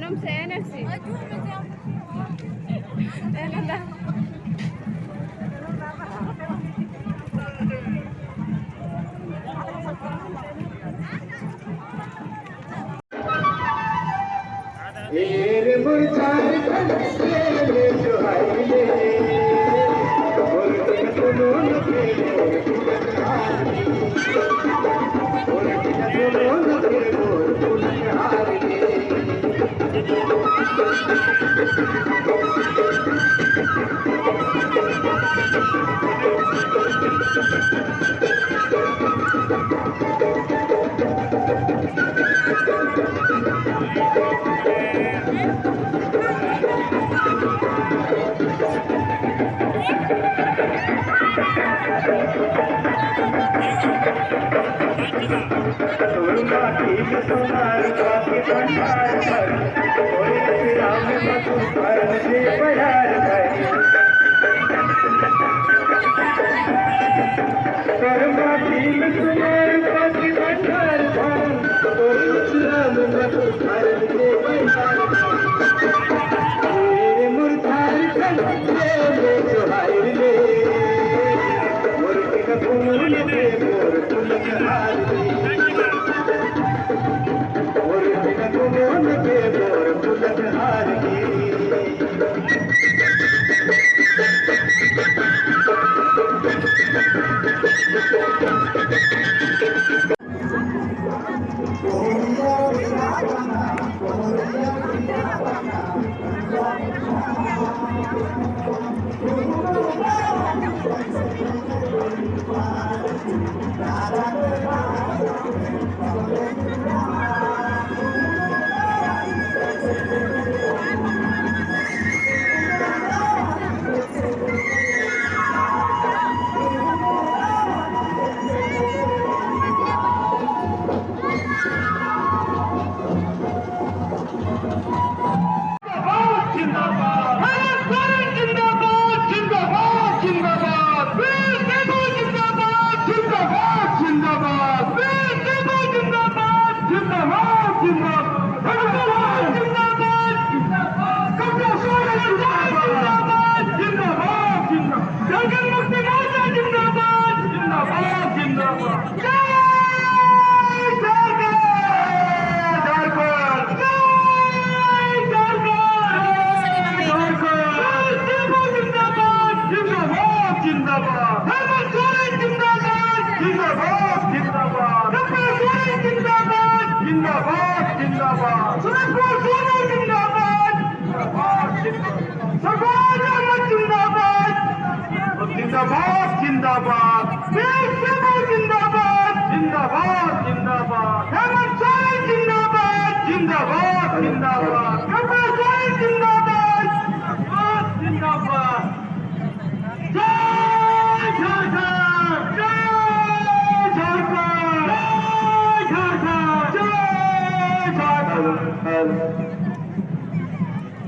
não sei, né? Sim. Não dá.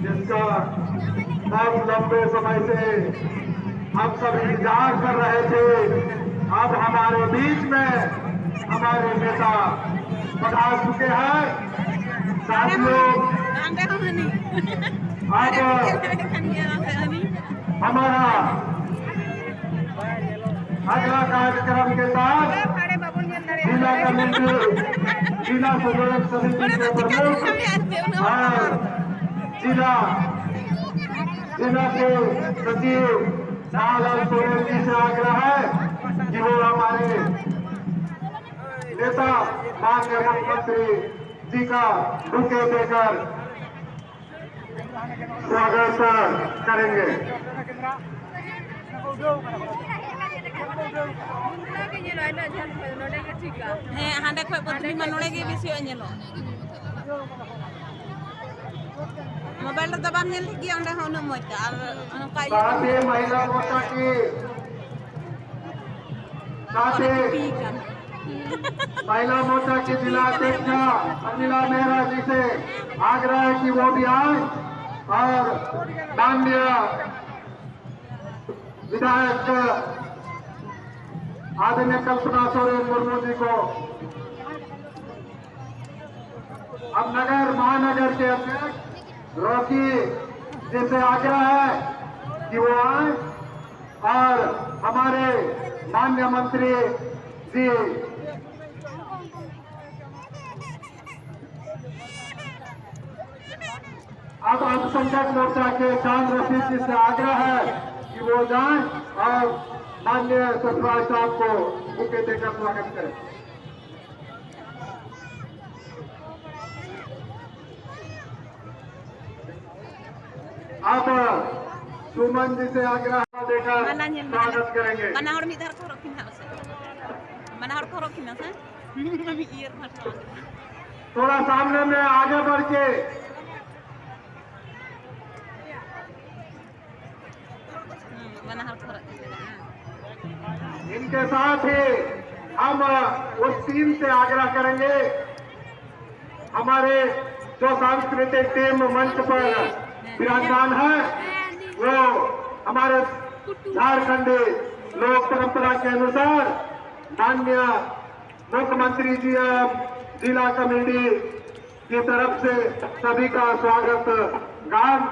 जिसका बहुत लंबे समय से हम सब इंतजार कर रहे थे, अब हमारे बीच में हमारे नेता पधार चुके हैं। साथियों, अब हमारा अगला कार्यक्रम के साथ जिला कमेटी, जिला संयोजक समिति के प्रमुख और जिला के सचिव शाहलाल सोरेन जी से आग्रह है कि वो हमारे नेता माननीय मुख्यमंत्री जी का बुके देकर स्वागत करेंगे। हाँ खो बदली मनोड़े के विषय मोबाइल तो बाम नेल गया अंडे होने मत और साथे महिला मोर्चा की साथे महिला मोर्चा की जिला अध्यक्ष अनिला मेहरा जी से आग्रह है कि वो भी आए और माननीय विधायक आदरणीय कल्पना सोरेन मुर्मू जी को अब नगर महानगर के अध्यक्ष रॉकी जी से आग्रह है कि वो आए और हमारे माननीय मंत्री जी अब अल्पसंख्यक मोर्चा के चांद रशीद जी से आग्रह है कि वो जाएं और माननीय सतराज साहब को बुके देकर स्वागत करें। अब सुमन जी से आग्रह देकर स्वागत करेंगे। Manahor mi dar koro kina se. Manahor koro kina se. Mami ear mata. थोड़ा सामने में आगे बढ़ के Manahor koro kina. इनके साथ ही हम उस टीम से आग्रह करेंगे हमारे जो सांस्कृतिक टीम मंच पर विराजमान है वो हमारे झारखंडी लोक परंपरा के अनुसार माननीय मुख्यमंत्री जी एवं जिला कमेटी की तरफ से सभी का स्वागत गान